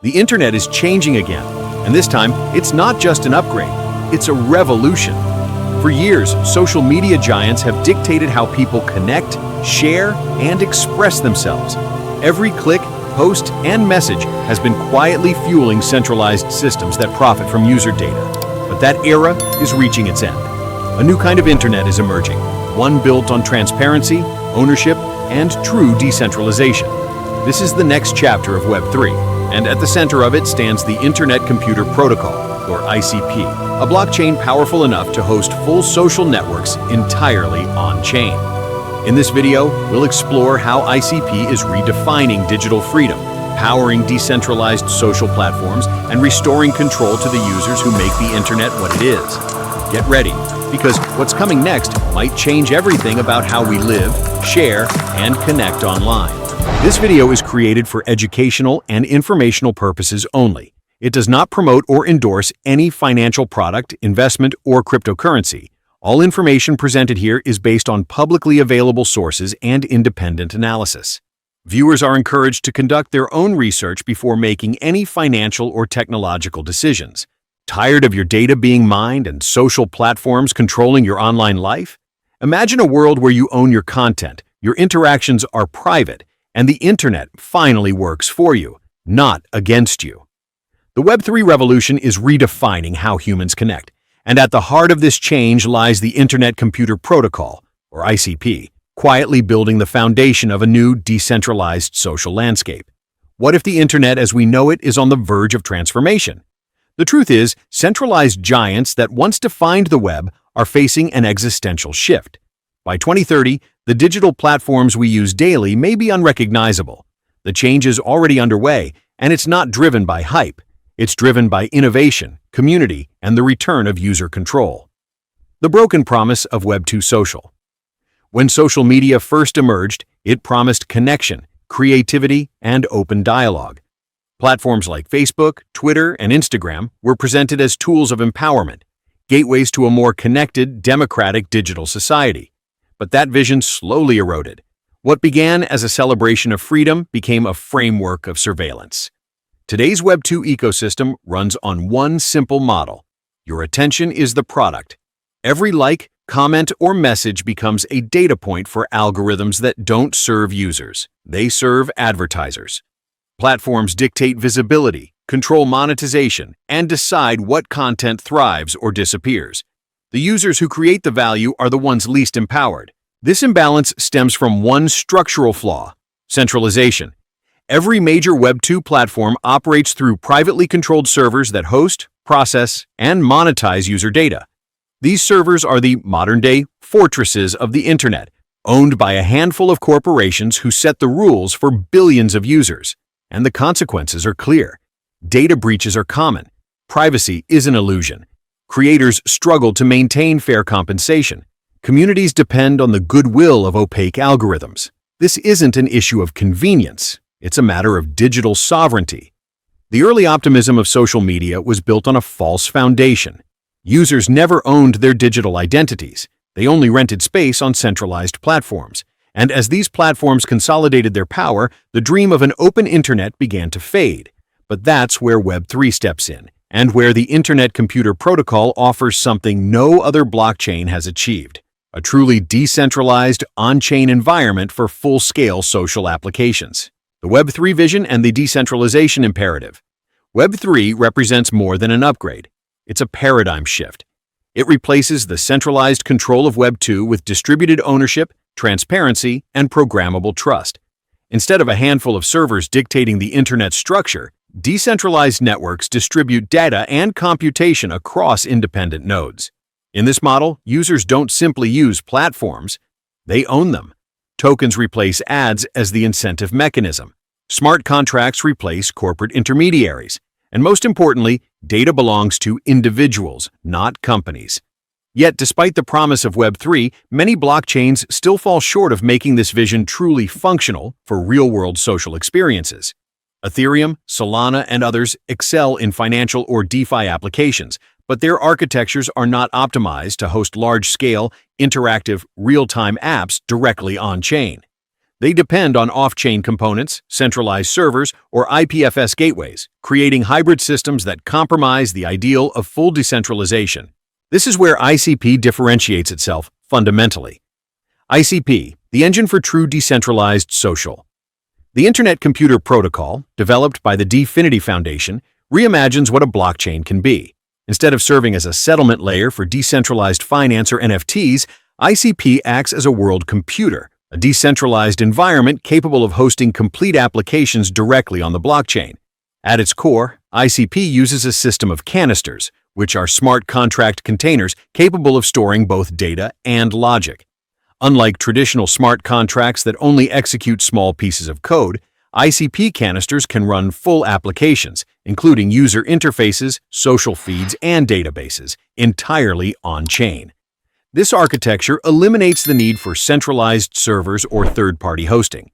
The internet is changing again, and this time, it's not just an upgrade, it's a revolution. For years, social media giants have dictated how people connect, share, and express themselves. Every click, post, and message has been quietly fueling centralized systems that profit from user data. But that era is reaching its end. A new kind of internet is emerging, one built on transparency, ownership, and true decentralization. This is the next chapter of Web3, and at the center of it stands the Internet Computer Protocol, or ICP, a blockchain powerful enough to host full social networks entirely on-chain. In this video, we'll explore how ICP is redefining digital freedom, powering decentralized social platforms, and restoring control to the users who make the internet what it is. Get ready, because what's coming next might change everything about how we live, share, and connect online. This video is created for educational and informational purposes only. It does not promote or endorse any financial product, investment, or cryptocurrency. All information presented here is based on publicly available sources and independent analysis. Viewers are encouraged to conduct their own research before making any financial or technological decisions. Tired of your data being mined and social platforms controlling your online life? Imagine a world where you own your content, your interactions are private, and the internet finally works for you, not against you. The Web3 revolution is redefining how humans connect, and at the heart of this change lies the Internet Computer Protocol, or ICP, quietly building the foundation of a new decentralized social landscape. What if the internet as we know it is on the verge of transformation? The truth is, centralized giants that once defined the web are facing an existential shift. By 2030, the digital platforms we use daily may be unrecognizable. The change is already underway, and it's not driven by hype. It's driven by innovation, community, and the return of user control. The broken promise of Web2 social. When social media first emerged, it promised connection, creativity, and open dialogue. Platforms like Facebook, Twitter, and Instagram were presented as tools of empowerment, gateways to a more connected, democratic digital society. But that vision slowly eroded. What began as a celebration of freedom became a framework of surveillance. Today's Web2 ecosystem runs on one simple model. Your attention is the product. Every like, comment, or message becomes a data point for algorithms that don't serve users. They serve advertisers. Platforms dictate visibility, control monetization, and decide what content thrives or disappears. The users who create the value are the ones least empowered. This imbalance stems from one structural flaw: centralization. Every major Web2 platform operates through privately controlled servers that host, process, and monetize user data. These servers are the modern-day fortresses of the internet, owned by a handful of corporations who set the rules for billions of users. And the consequences are clear. Data breaches are common. Privacy is an illusion. Creators struggle to maintain fair compensation. Communities depend on the goodwill of opaque algorithms. This isn't an issue of convenience. It's a matter of digital sovereignty. The early optimism of social media was built on a false foundation. Users never owned their digital identities. They only rented space on centralized platforms. And as these platforms consolidated their power, the dream of an open internet began to fade. But that's where Web3 steps in, and where the Internet Computer Protocol offers something no other blockchain has achieved: a truly decentralized, on-chain environment for full-scale social applications. The Web3 vision and the decentralization imperative. Web3 represents more than an upgrade. It's a paradigm shift. It replaces the centralized control of Web2 with distributed ownership, transparency, and programmable trust. Instead of a handful of servers dictating the internet's structure, decentralized networks distribute data and computation across independent nodes. In this model, users don't simply use platforms, they own them. Tokens replace ads as the incentive mechanism. Smart contracts replace corporate intermediaries. And most importantly, data belongs to individuals, not companies. Yet, despite the promise of Web3, many blockchains still fall short of making this vision truly functional for real-world social experiences. Ethereum, Solana, and others excel in financial or DeFi applications, but their architectures are not optimized to host large-scale, interactive, real-time apps directly on-chain. They depend on off-chain components, centralized servers, or IPFS gateways, creating hybrid systems that compromise the ideal of full decentralization. This is where ICP differentiates itself fundamentally. ICP, the engine for true decentralized social. The Internet Computer Protocol, developed by the Decentralized Foundation, reimagines what a blockchain can be. Instead of serving as a settlement layer for decentralized finance or NFTs, ICP acts as a world computer, a decentralized environment capable of hosting complete applications directly on the blockchain. At its core, ICP uses a system of canisters, which are smart contract containers capable of storing both data and logic. Unlike traditional smart contracts that only execute small pieces of code, ICP canisters can run full applications, including user interfaces, social feeds, and databases, entirely on-chain. This architecture eliminates the need for centralized servers or third-party hosting.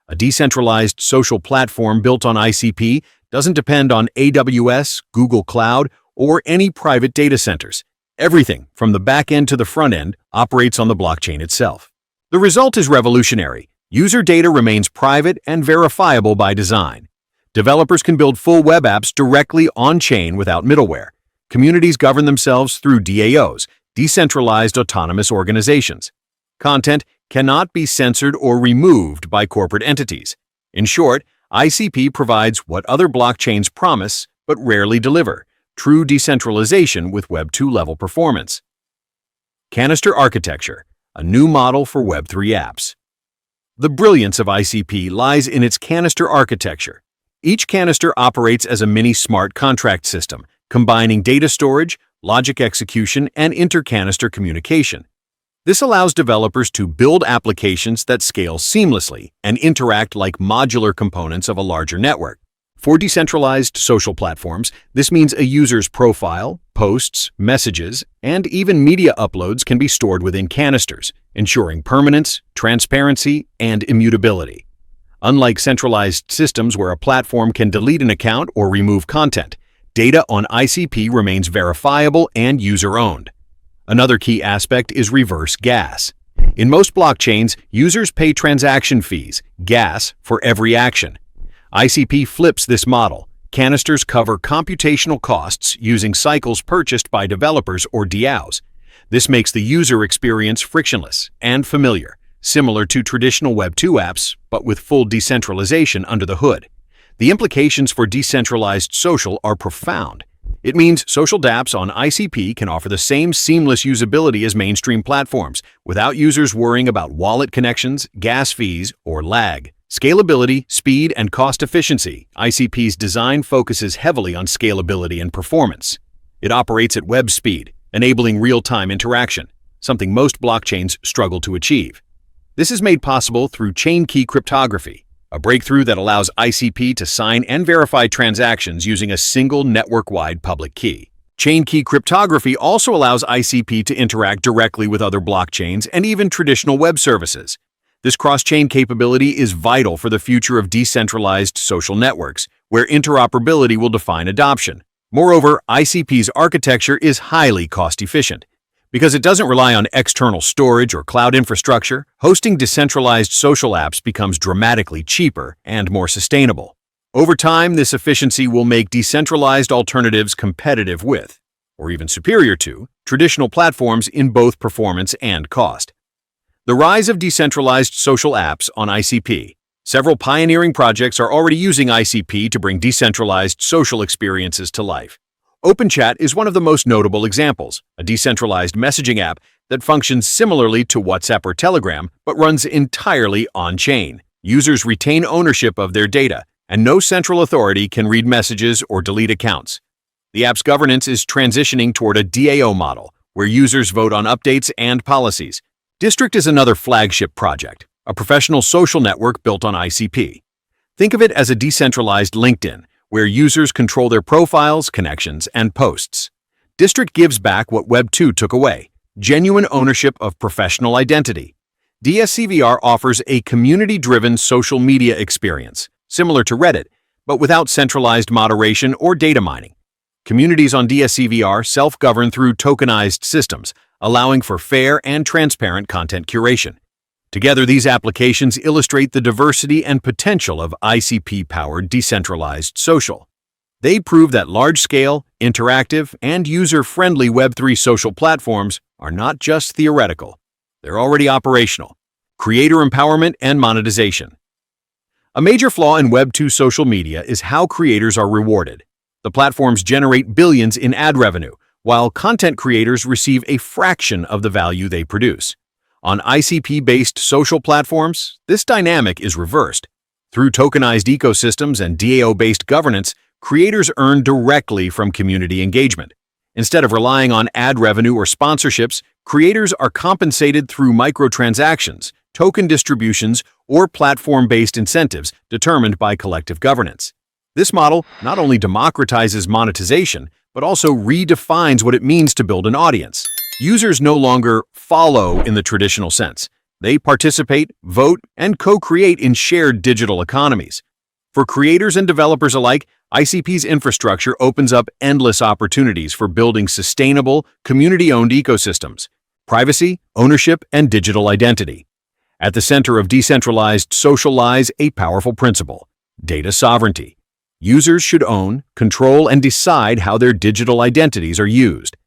A decentralized social platform built on ICP doesn't depend on AWS, Google Cloud, or any private data centers. Everything, from the back end to the front end, operates on the blockchain itself. The result is revolutionary. User data remains private and verifiable by design. Developers can build full web apps directly on-chain without middleware. Communities govern themselves through DAOs, decentralized autonomous organizations. Content cannot be censored or removed by corporate entities. In short, ICP provides what other blockchains promise but rarely deliver: true decentralization with Web 2 level performance. Canister architecture, a new model for Web3 apps. The brilliance of ICP lies in its canister architecture. Each canister operates as a mini smart contract system, combining data storage, logic execution, and inter-canister communication. This allows developers to build applications that scale seamlessly and interact like modular components of a larger network. For decentralized social platforms, this means a user's profile, posts, messages, and even media uploads can be stored within canisters, ensuring permanence, transparency, and immutability. Unlike centralized systems where a platform can delete an account or remove content, data on ICP remains verifiable and user-owned. Another key aspect is reverse gas. In most blockchains, users pay transaction fees, gas, for every action. ICP flips this model. Canisters cover computational costs using cycles purchased by developers or DAOs. This makes the user experience frictionless and familiar, similar to traditional Web 2 apps, but with full decentralization under the hood. The implications for decentralized social are profound. It means social dApps on ICP can offer the same seamless usability as mainstream platforms, without users worrying about wallet connections, gas fees, or lag. Scalability, speed, and cost efficiency. ICP's design focuses heavily on scalability and performance. It operates at web speed, enabling real-time interaction, something most blockchains struggle to achieve. This is made possible through chain key cryptography, a breakthrough that allows ICP to sign and verify transactions using a single network-wide public key. Chain key cryptography also allows ICP to interact directly with other blockchains and even traditional web services. This cross-chain capability is vital for the future of decentralized social networks, where interoperability will define adoption. Moreover, ICP's architecture is highly cost-efficient. Because it doesn't rely on external storage or cloud infrastructure, hosting decentralized social apps becomes dramatically cheaper and more sustainable. Over time, this efficiency will make decentralized alternatives competitive with, or even superior to, traditional platforms in both performance and cost. The rise of decentralized social apps on ICP. Several pioneering projects are already using ICP to bring decentralized social experiences to life. OpenChat is one of the most notable examples, a decentralized messaging app that functions similarly to WhatsApp or Telegram, but runs entirely on-chain. Users retain ownership of their data, and no central authority can read messages or delete accounts. The app's governance is transitioning toward a DAO model, where users vote on updates and policies. Distrikt is another flagship project, a professional social network built on ICP. Think of it as a decentralized LinkedIn, where users control their profiles, connections, and posts. Distrikt gives back what Web 2 took away: genuine ownership of professional identity. DSCVR offers a community-driven social media experience, similar to Reddit, but without centralized moderation or data mining. Communities on DSCVR self-govern through tokenized systems, allowing for fair and transparent content curation. Together, these applications illustrate the diversity and potential of ICP-powered decentralized social. They prove that large-scale, interactive, and user-friendly Web3 social platforms are not just theoretical. They're already operational. Creator empowerment and monetization. A major flaw in Web2 social media is how creators are rewarded. The platforms generate billions in ad revenue, while content creators receive a fraction of the value they produce. On ICP-based social platforms, this dynamic is reversed. Through tokenized ecosystems and DAO-based governance, creators earn directly from community engagement. Instead of relying on ad revenue or sponsorships, creators are compensated through microtransactions, token distributions, or platform-based incentives determined by collective governance. This model not only democratizes monetization, but also redefines what it means to build an audience. Users no longer follow in the traditional sense. They participate, vote, and co-create in shared digital economies. For creators and developers alike, ICP's infrastructure opens up endless opportunities for building sustainable, community-owned ecosystems, privacy, ownership, and digital identity. At the center of decentralized social lies a powerful principle: data sovereignty. Users should own, control, and decide how their digital identities are used.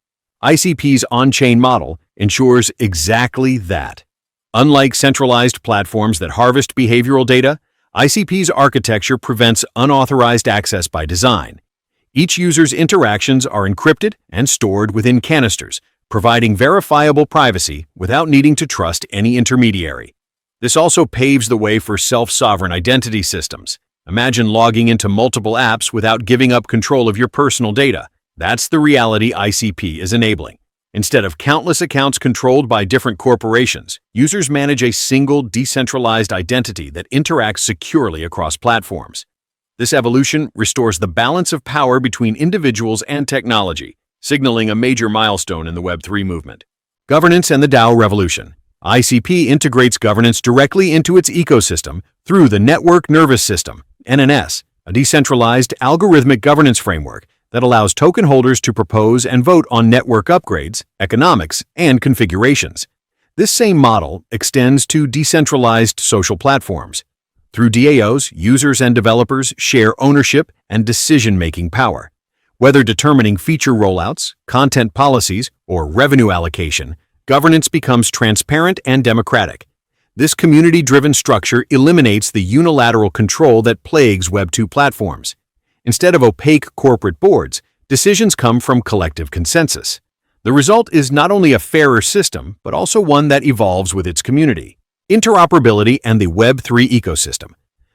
ICP's on-chain model ensures exactly that. Unlike centralized platforms that harvest behavioral data, ICP's architecture prevents unauthorized access by design. Each user's interactions are encrypted and stored within canisters, providing verifiable privacy without needing to trust any intermediary. This also paves the way for self-sovereign identity systems. Imagine logging into multiple apps without giving up control of your personal data. That's the reality ICP is enabling. Instead of countless accounts controlled by different corporations, users manage a single decentralized identity that interacts securely across platforms. This evolution restores the balance of power between individuals and technology, signaling a major milestone in the Web3 movement. Governance and the DAO revolution. ICP integrates governance directly into its ecosystem through the Network Nervous System, NNS, a decentralized algorithmic governance framework that allows token holders to propose and vote on network upgrades, economics, and configurations. This same model extends to decentralized social platforms. Through DAOs, users and developers share ownership and decision-making power. Whether determining feature rollouts, content policies, or revenue allocation, governance becomes transparent and democratic. This community-driven structure eliminates the unilateral control that plagues Web2 platforms. Instead of opaque corporate boards, decisions come from collective consensus. The result is not only a fairer system, but also one that evolves with its community. Interoperability and the Web3 ecosystem.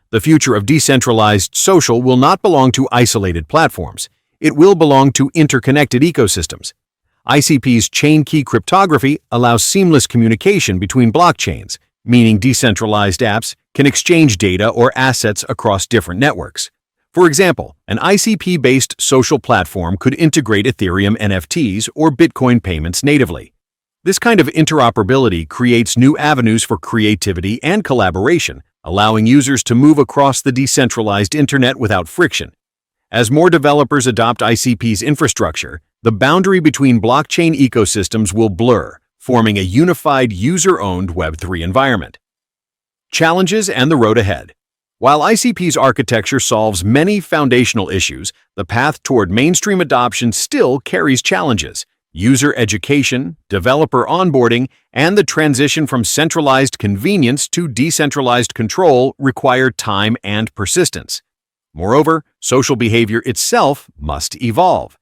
The future of decentralized social will not belong to isolated platforms. It will belong to interconnected ecosystems. ICP's chain key cryptography allows seamless communication between blockchains, meaning decentralized apps can exchange data or assets across different networks. For example, an ICP-based social platform could integrate Ethereum NFTs or Bitcoin payments natively. This kind of interoperability creates new avenues for creativity and collaboration, allowing users to move across the decentralized internet without friction. As more developers adopt ICP's infrastructure, the boundary between blockchain ecosystems will blur, forming a unified user-owned Web3 environment. Challenges and the road ahead. While ICP's architecture solves many foundational issues, the path toward mainstream adoption still carries challenges. User education, developer onboarding, and the transition from centralized convenience to decentralized control require time and persistence. Moreover, social behavior itself must evolve.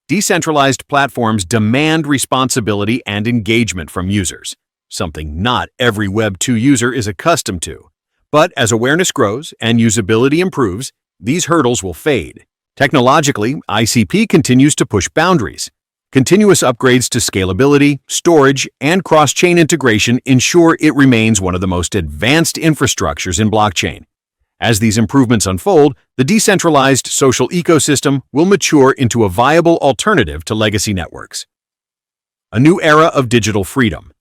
Decentralized platforms demand responsibility and engagement from users, something not every Web2 user is accustomed to. But as awareness grows and usability improves, these hurdles will fade. Technologically, ICP continues to push boundaries. Continuous upgrades to scalability, storage, and cross-chain integration ensure it remains one of the most advanced infrastructures in blockchain. As these improvements unfold, the decentralized social ecosystem will mature into a viable alternative to legacy networks. A new era of digital freedom.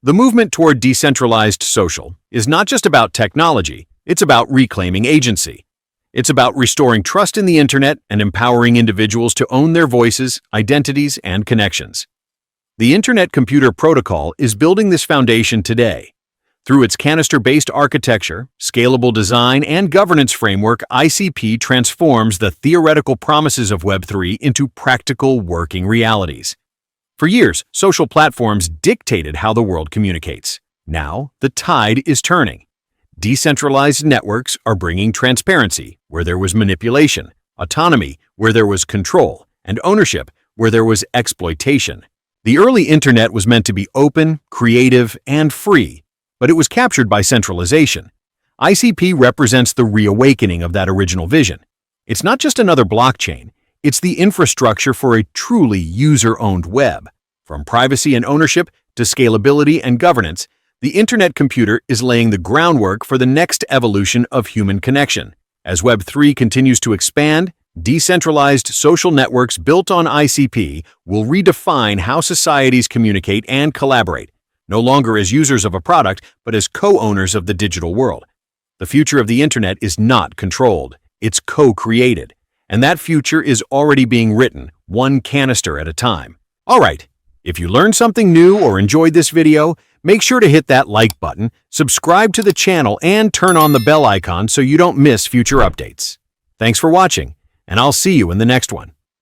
The movement toward decentralized social is not just about technology, it's about reclaiming agency. It's about restoring trust in the internet and empowering individuals to own their voices, identities, and connections. The Internet Computer Protocol is building this foundation today. Through its canister-based architecture, scalable design, and governance framework, ICP transforms the theoretical promises of Web3 into practical working realities. For years, social platforms dictated how the world communicates. Now, the tide is turning. Decentralized networks are bringing transparency where there was manipulation, autonomy where there was control, and ownership where there was exploitation. The early internet was meant to be open, creative, and free, but it was captured by centralization. ICP represents the reawakening of that original vision. It's not just another blockchain, it's the infrastructure for a truly user-owned web. From privacy and ownership to scalability and governance, the Internet computer is laying the groundwork for the next evolution of human connection. As Web3 continues to expand, decentralized social networks built on ICP will redefine how societies communicate and collaborate, no longer as users of a product, but as co-owners of the digital world. The future of the Internet is not controlled, it's co-created. And that future is already being written, one canister at a time. All right, if you learned something new or enjoyed this video, make sure to hit that like button, subscribe to the channel, and turn on the bell icon so you don't miss future updates. Thanks for watching, and I'll see you in the next one.